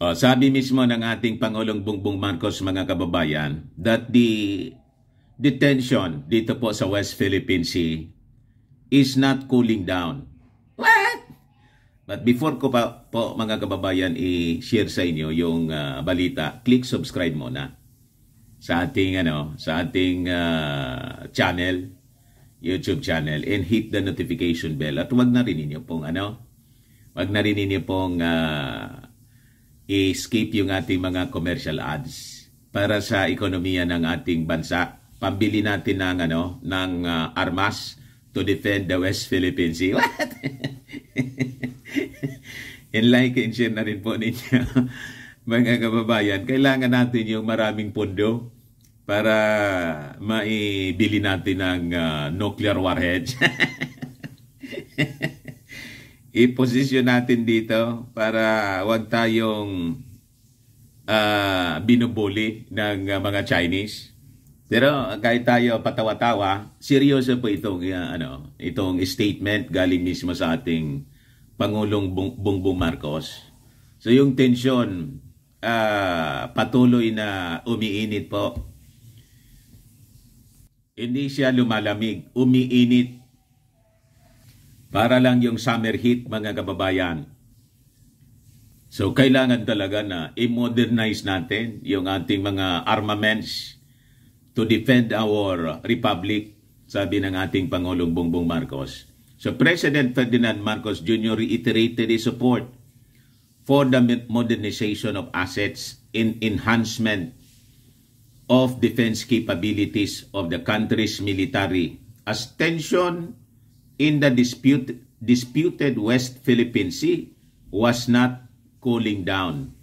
Sabi mismo ng ating Pangulong Bongbong Marcos, mga kababayan, that the tension dito po sa West Philippine Sea is not cooling down. What? But before ko pa po, mga kababayan, i-share sa inyo yung balita, click subscribe muna sa ating channel, YouTube channel, and hit the notification bell. At wag na rin ninyo pong i-skip yung ating mga commercial ads para sa ekonomiya ng ating bansa. Pambili natin ng armas to defend the West Philippine Sea. What? And like and share na rin po ninyo, mga kababayan. Kailangan natin yung maraming pondo para maibili natin ng nuclear warheads. I-position natin dito para wag tayong binubuli ng mga Chinese. Pero kahit tayo patawa-tawa, seryoso po itong statement galing mismo sa ating Pangulong Bongbong Marcos. So yung tensyon patuloy na umiinit po. Hindi siya lumalamig, umiinit. Para lang yung summer heat, mga kababayan. So, kailangan talaga na i-modernize natin yung ating mga armaments to defend our republic, sabi ng ating Pangulong Bongbong Marcos. So, President Ferdinand Marcos Jr. reiterated his support for the modernization of assets and enhancement of defense capabilities of the country's military as tension in the disputed West Philippine Sea was not cooling down.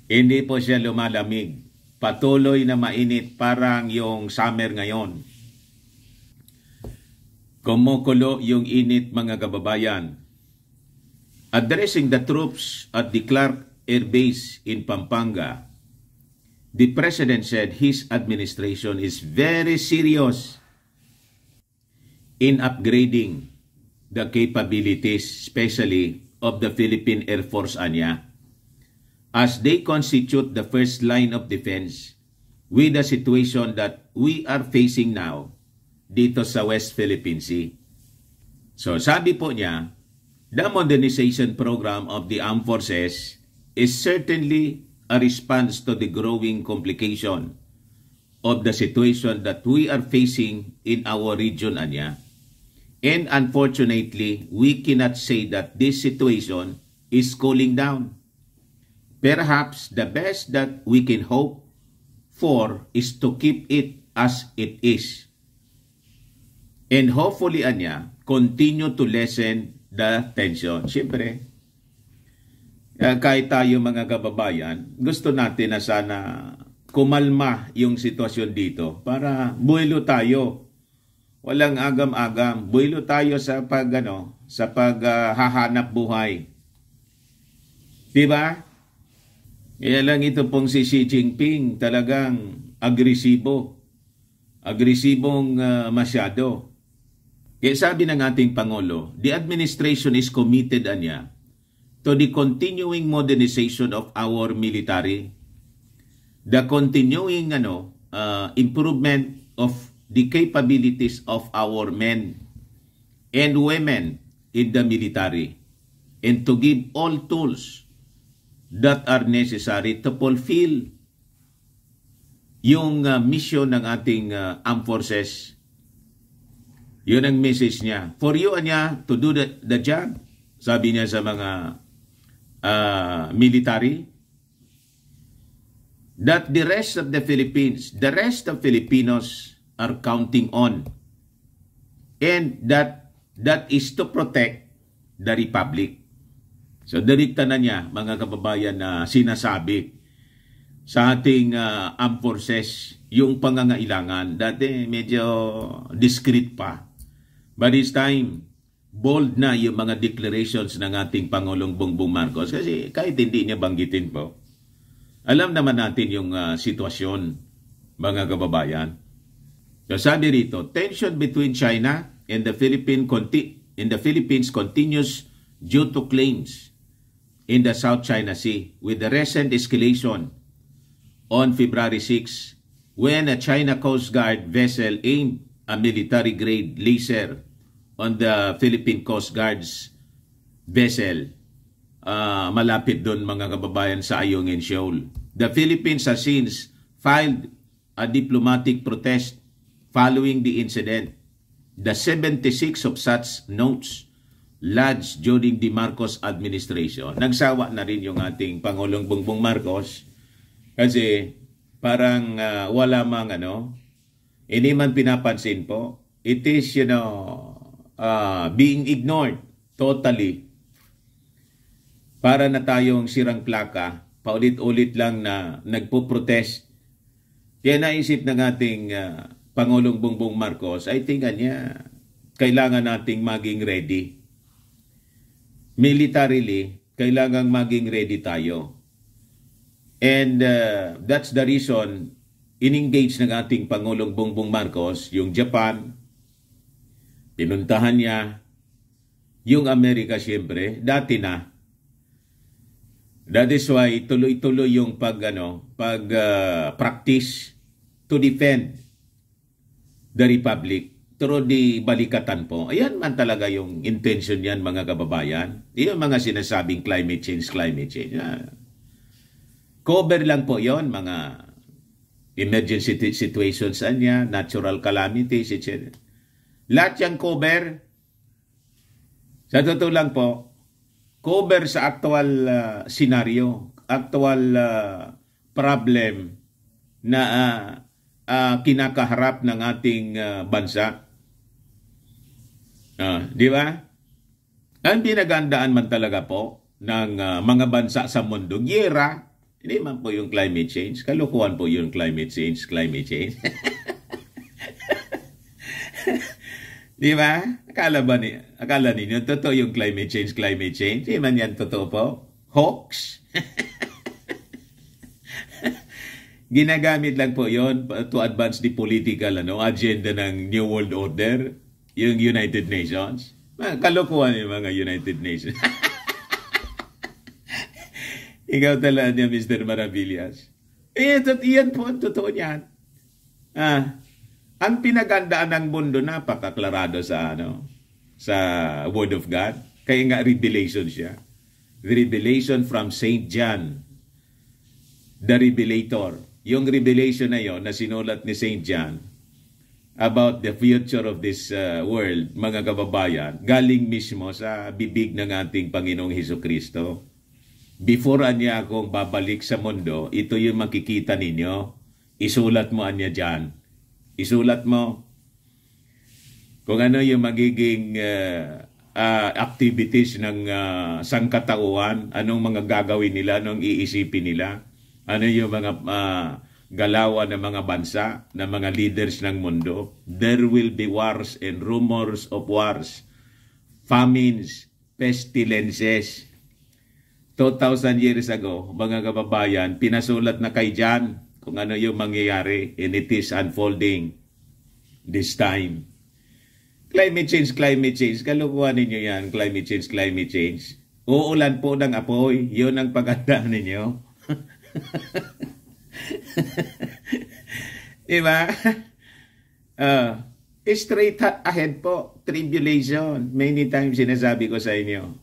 Hindi po siya lumalamig. Patuloy na mainit parang yung summer ngayon. Kumukulo yung init, mga kababayan. Addressing the troops at the Clark Air Base in Pampanga, the President said his administration is very serious in upgrading the capabilities, especially of the Philippine Air Force, as they constitute the first line of defense with the situation that we are facing now dito sa West Philippine Sea. So sabi po niya, the modernization program of the armed forces is certainly a response to the growing complication of the situation that we are facing in our region, And unfortunately, we cannot say that this situation is cooling down. Perhaps the best that we can hope for is to keep it as it is. And hopefully, continue to lessen the tension. Siyempre, kahit tayo, mga kababayan, gusto natin na sana kumalma yung sitwasyon dito para buwelo tayo. Walang agam-agam. Buwelo tayo sa paghahanap buhay. Diba? Kaya lang ito pong si Xi Jinping talagang agresibo. Agresibong masyado. Kaya sabi ng ating Pangulo, the administration is committed to the continuing modernization of our military, the continuing improvement of the capabilities of our men and women in the military, and to give all tools that are necessary to fulfill yung mission ng ating armed forces. Yun ang message niya. For you, to do the job, sabi niya sa mga military, that the rest of Filipinos are counting on, and that is to protect the Republic. So direkta na niya, mga kababayan, na sinasabi sa ating armed forces yung pangangailangan. Dati medyo discreet pa, but this time bold na yung mga declarations ng ating Pangulong Bongbong Marcos, kasi kahit hindi niya banggitin po, alam naman natin yung sitwasyon, mga kababayan. So sabi rito, tension between China and the Philippines continues due to claims in the South China Sea with the recent escalation on February 6 when a China Coast Guard vessel aimed a military-grade laser on the Philippine Coast Guard's vessel malapit doon mga kababayan sa Ayungin Shoal. The Philippines has since filed a diplomatic protest following the incident. The 76 of such notes lodged during the Marcos administration. Nagsawa na rin yung ating Pangulong Bongbong Marcos kasi parang wala mang hindi man pinapansin po. It is, being ignored totally. Para na tayong sirang plaka, paulit-ulit lang na nagpo-protest. Kaya naisip ng ating Pangulong Bongbong Marcos, I think kailangan nating maging ready. Militarily, kailangan maging ready tayo. And that's the reason in-engage ng ating Pangulong Bongbong Marcos yung Japan, pinuntahan niya, yung Amerika siyempre, dati na. That is why tuloy-tuloy yung practice to defend the Republic through the balikatan po. Ayan man talaga yung intention yan mga kababayan. Yung mga sinasabing climate change. Cover lang po yon mga emergency situations niya, natural calamities, etc. Lahat yung cover. Sa totoo lang po, cover sa actual scenario, actual problem na kinakaharap ng ating bansa. Di ba? Ang pinagandaan man talaga po ng mga bansa sa mundo, giyera, hindi man po yung climate change. Kalukuhan po yung climate change. Di ba? Akala ninyo, totoo yung climate change. Di man yan totoo po. Hoax. Ginagamit lang po yon to advance the political agenda ng New World Order, yung United Nations. Kalokohan yung mga United Nations. Ikaw talaga niya, Mr. Maravillas. Iyan po, totoo niyan. Ang pinagandaan ng mundo, napakaklarado sa Word of God. Kaya nga revelation siya. The revelation from Saint John, the Revelator. Yung revelation na yon na sinulat ni Saint John about the future of this world, mga kababayan, galing mismo sa bibig ng ating Panginoong Hesukristo. Before niya akong babalik sa mundo, ito yung makikita ninyo. Isulat mo niya dyan. Isulat mo kung ano yung magiging activities ng sangkatauhan, anong mga gagawin nila, anong iisipin nila, ano yung mga galawan ng mga bansa, ng mga leaders ng mundo. There will be wars and rumors of wars, famines, pestilences. 2,000 years ago, mga kababayan, pinasulat na kay John kung ano yung mangyayari, and it is unfolding this time. Climate change. Kalukuhan ninyo yan, climate change. Uulan po ng apoy, yun ang paganda ninyo. Diba? Straight ahead po, tribulation. Many times sinasabi ko sa inyo.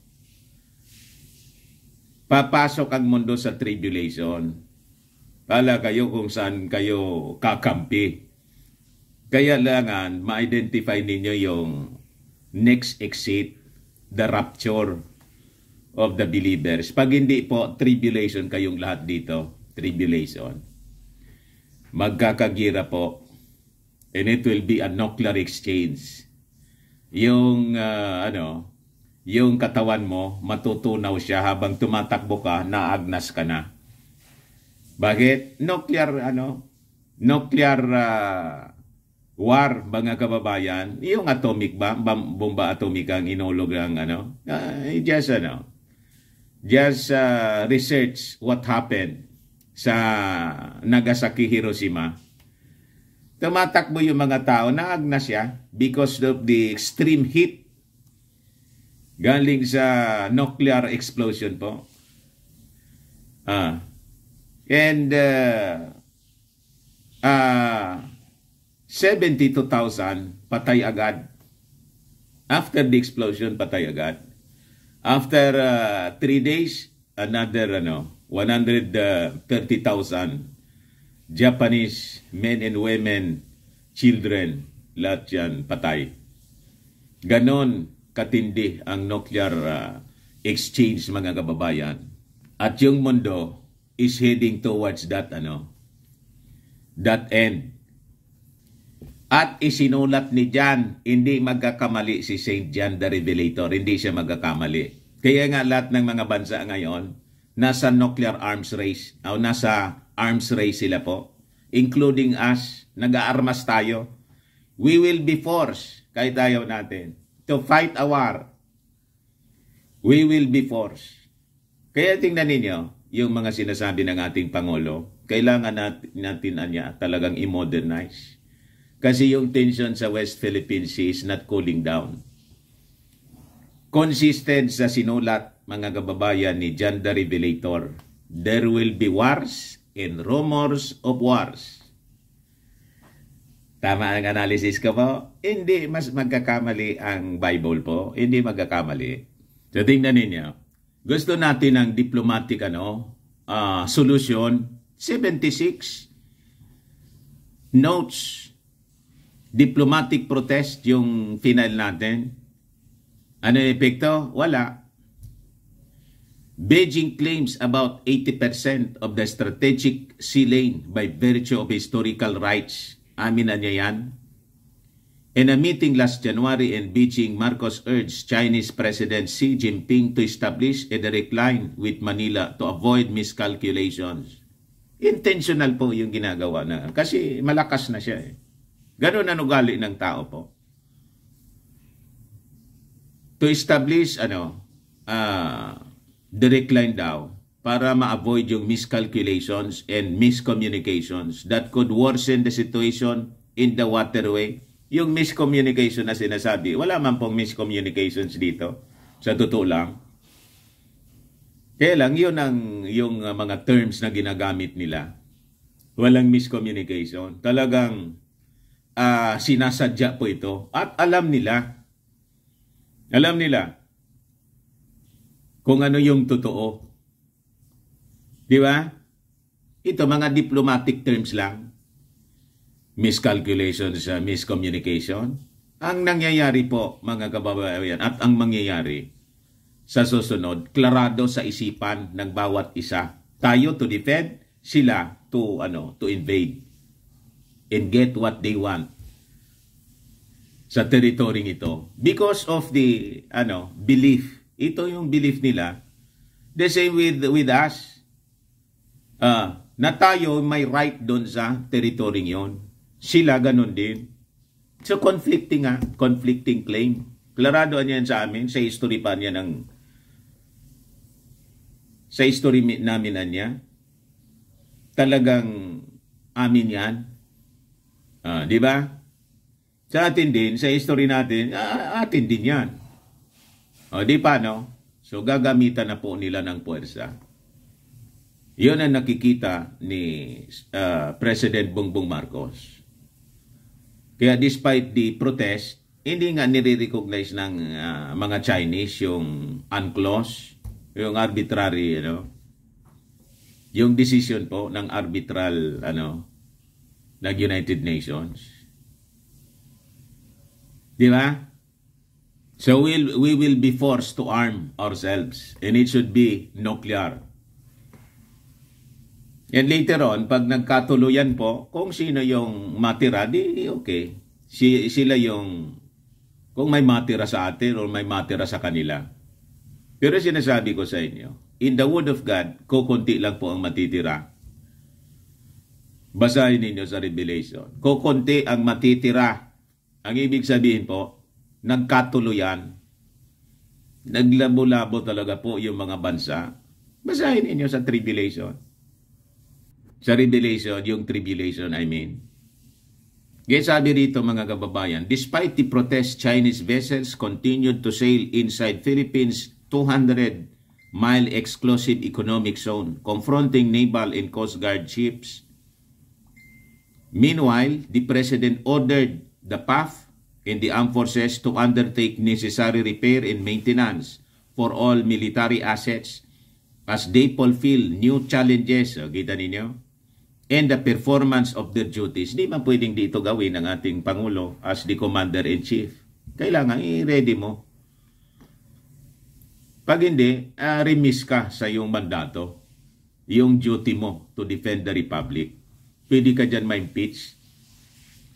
Papasok ang mundo sa tribulation. Pala kayo kung saan kayo kakampi. Kaya langan ma-identify ninyo yung next exit, the rapture of the believers. Pag hindi po, tribulation kayong lahat dito. Tribulation. Magkakagira po. And it will be a nuclear exchange. Yung, yung katawan mo, matutunaw siya habang tumatakbo ka, naagnas ka na. Bakit? Nuclear war, mga kababayan. Yung atomic bomba atomika ang inulog ng just research what happened sa Nagasaki, Hiroshima. Tumatakbo yung mga tao, naagnas siya because of the extreme heat galing sa nuclear explosion po. Ah. And 72,000 patay agad. After the explosion, patay agad. After 3 days, another 130,000 Japanese men and women, children, lahat yan patay. Ganon katindi ang nuclear exchange, mga kababayan. At yung mundo is heading towards that end. At isinulat ni John, hindi magkakamali si Saint John the Revelator, hindi siya magkakamali. Kaya nga lahat ng mga bansa ngayon, nasa nuclear arms race, o nasa arms race sila po, including us, nag-aarmas tayo. We will be forced, kahit ayaw natin, to fight a war. We will be forced. Kaya tingnan ninyo, yung mga sinasabi ng ating Pangulo, kailangan natin talagang i-modernize. Kasi yung tension sa West Philippine Sea is not cooling down. Consistent sa sinulat, mga kababayan, ni John the Revelator, there will be wars and rumors of wars. Tama ang analysis ko po? Hindi mas magkakamali ang Bible po. Hindi magkakamali. So tingnan ninyo. Gusto natin ng diplomatic solution. 76 notes. Diplomatic protest yung final natin. Ano yung epekto? Wala. Beijing claims about 80% of the strategic sea lane by virtue of historical rights. Amin na niya yan. In a meeting last January in Beijing, Marcos urged Chinese President Xi Jinping to establish a direct line with Manila to avoid miscalculations. Intentional po yung ginagawa na. Kasi malakas na siya eh. Ganon ang ugali ng tao po. To establish direct line daw para ma-avoid yung miscalculations and miscommunications that could worsen the situation in the waterway. Yung miscommunication na sinasabi, wala man pong miscommunications dito. Sa totoo lang. Kaya lang, yung mga terms na ginagamit nila. Walang miscommunication. Talagang sinasadya po ito. At alam nila kung ano yung totoo. Di ba? Ito mga diplomatic terms lang. Miscalculations, miscommunication. Ang nangyayari po, mga kababayan, at ang mangyayari sa susunod, klarado sa isipan ng bawat isa. Tayo to defend, sila to invade and get what they want sa teritoryong ito. Because of the belief. Ito yung belief nila. The same with us. Na tayo may right doon sa teritoryong yon. Sila ganun din. So conflicting claim. Klarado niyan sa amin, sa history pa niya sa history namin niya. Talagang amin yan. Di ba? Sa atin din, sa history natin, atin din yan. Di pa, no? So, gagamitan na po nila ng puwersa. Yun ang nakikita ni President Bongbong Marcos. Kaya despite the protest, hindi nga nire-recognize ng mga Chinese yung UNCLOS, yung arbitrary, yung decision po ng arbitral, ng United Nations. Di ba? So we will be forced to arm ourselves, and it should be nuclear. And later on, pag nagkatuluyan po, kung sino yung matira, di okay. Sila yung, kung may matira sa atin o may matira sa kanila. Pero sinasabi ko sa inyo, in the Word of God, kukunti lang po ang matitira. Basahin ninyo sa Revelation. Kukunti ang matitira. Ang ibig sabihin po, nagkatuluyan. Naglabo-labo talaga po yung mga bansa. Basahin ninyo sa Tribulation. Sa Revelation, yung Tribulation, I mean. Kaya sabi rito, mga kababayan, despite the protest, Chinese vessels continued to sail inside Philippines 200 Mile Exclusive Economic Zone, confronting naval and Coast Guard ships. Meanwhile, the President ordered the PAF and the armed forces to undertake necessary repair and maintenance for all military assets as they fulfill new challenges, kita ninyo, and the performance of their duties. Di man pwedeng dito gawin ng ating Pangulo as the Commander-in-Chief. Kailangan i-ready mo. Pag hindi, remiss ka sa iyong mandato, yung duty mo to defend the Republic. Pwede ka dyan ma-impeach.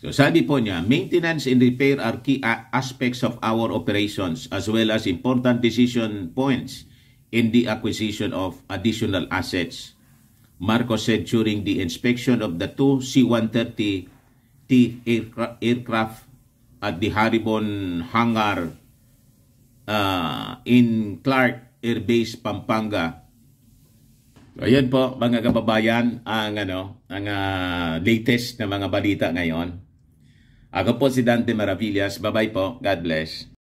So sabi po niya, maintenance and repair are key aspects of our operations as well as important decision points in the acquisition of additional assets. Marcos said during the inspection of the two C-130T aircraft at the Haribon hangar in Clark Air Base, Pampanga. So, ayan po mga kababayan ang latest na mga balita ngayon. Ako po si Dante Maravillas. Bye-bye po. God bless.